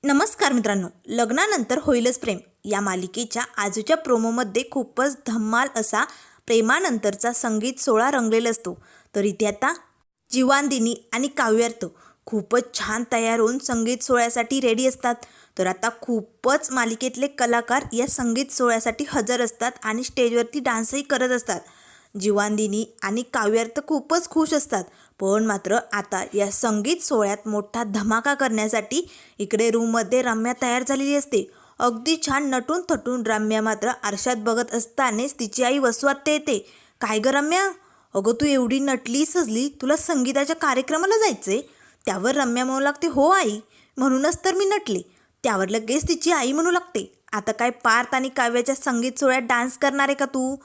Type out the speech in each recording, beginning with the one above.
नमस्कार मित्रांनो, लग्नानंतर होईलच प्रेम या मालिकेच्या आजच्या प्रोमोमध्ये खूपच धम्माल असा प्रेमानंतरचा संगीत सोहळा रंगलेला असतो. तर इथे आता जीवांदिनी आणि काव्यार्थ खूपच छान तयार होऊन संगीत सोहळ्यासाठी रेडी असतात. तर आता खूपच मालिकेतले कलाकार या संगीत सोहळ्यासाठी हजर असतात आणि स्टेजवरती डान्सही करत असतात. जीवांदिनी आणि काव्यार्थ खूपच खुश असतात. पण मात्र आता या संगीत सोहळ्यात मोठा धमाका करण्यासाठी इकडे रूममध्ये रम्या तयार झालेली असते. अगदी छान नटून थटून रम्या मात्र आरशात बघत असतानाच तिची आई वसू आत्या येते. काय ग रम्या, अगं तू एवढी नटली सजली, तुला संगीताच्या कार्यक्रमाला जायचे? त्यावर रम्या म्हणू लागते, हो आई, म्हणूनच तर मी नटले. त्यावर लगेच तिची आई म्हणू लागते, आता काय पार्थ आणि काव्याच्या संगीत सोहळ्यात डान्स करणार आहे का तू?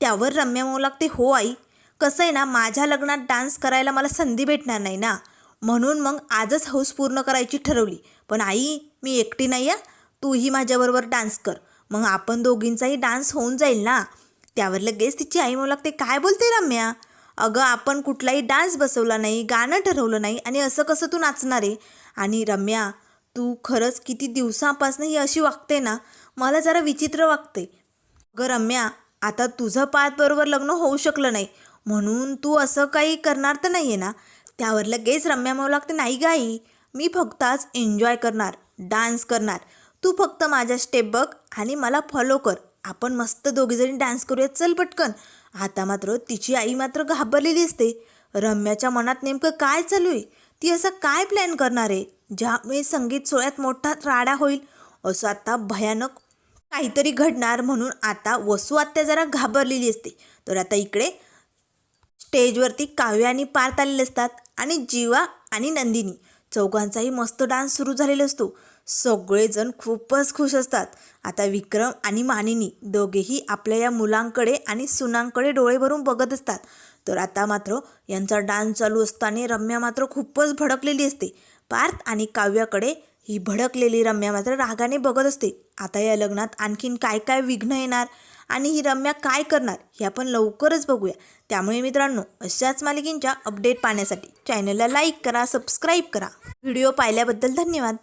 त्यावर रम्या म्हणू लागते, हो आई, कसं आहे ना, माझ्या लग्नात डान्स करायला मला संधी भेटणार नाही ना, म्हणून मग आजच हौस पूर्ण करायची ठरवली. पण आई, मी एकटी नाही आहे, तूही माझ्याबरोबर डान्स कर, मग आपण दोघींचाही डान्स होऊन जाईल ना. त्यावर लगेच तिची आई म्हणू लागते, काय बोलते रम्या, अगं आपण कुठलाही डान्स बसवला नाही, गाणं ठरवलं नाही, आणि असं कसं तू नाचणार आहे? आणि रम्या, तू खरंच किती दिवसांपासून ही अशी वागते ना, मला जरा विचित्र वागते. अगं रम्या, आता तुझं पार्थबरोबर लग्न होऊ शकलं नाही म्हणून तू असं काही करणार तर नाही आहे ना. त्यावर लगेच रम्या म्हणू लागते, नाही गाई, मी फक्त आज एन्जॉय करणार, डान्स करणार. तू फक्त माझ्या स्टेप बघ आणि मला फॉलो कर, आपण मस्त दोघीजणी डान्स करूया, चल पटकन. आता मात्र तिची आई मात्र घाबरलेली असते. रम्याच्या मनात नेमकं काय चालू आहे, ती असा काय प्लॅन करणार आहे ज्यामुळे संगीत सोहळ्यात मोठा राडा होईल, असं आता भयानक काहीतरी घडणार म्हणून आता वसू आत्या जरा घाबरलेली असते. तर आता इकडे स्टेजवरती काव्य आणि पार्थ आलेले असतात आणि जीवा आणि नंदिनी चौघांचाही मस्त डान्स सुरू झालेला असतो. सगळेजण खूपच खुश असतात. आता विक्रम आणि मानिनी दोघेही आपल्या या मुलांकडे आणि सुनांकडे डोळे भरून बघत असतात. तर आता मात्र यांचा डान्स चालू असताना रम्या मात्र खूपच भडकलेली असते. पार्थ आणि काव्याकडे ही भडकलेली रम्या मात्र रागाने बघत असते. आता या लग्नात आणखीन काय काय विघ्न येणार आणि ही रम्या काय करणार हे आपण लवकरच बघूया. त्यामुळे मित्रांनो, अशाच मालिकेंच्या अपडेट पाहण्यासाठी चॅनलला लाईक करा, सबस्क्राईब करा. व्हिडिओ पाहिल्याबद्दल धन्यवाद.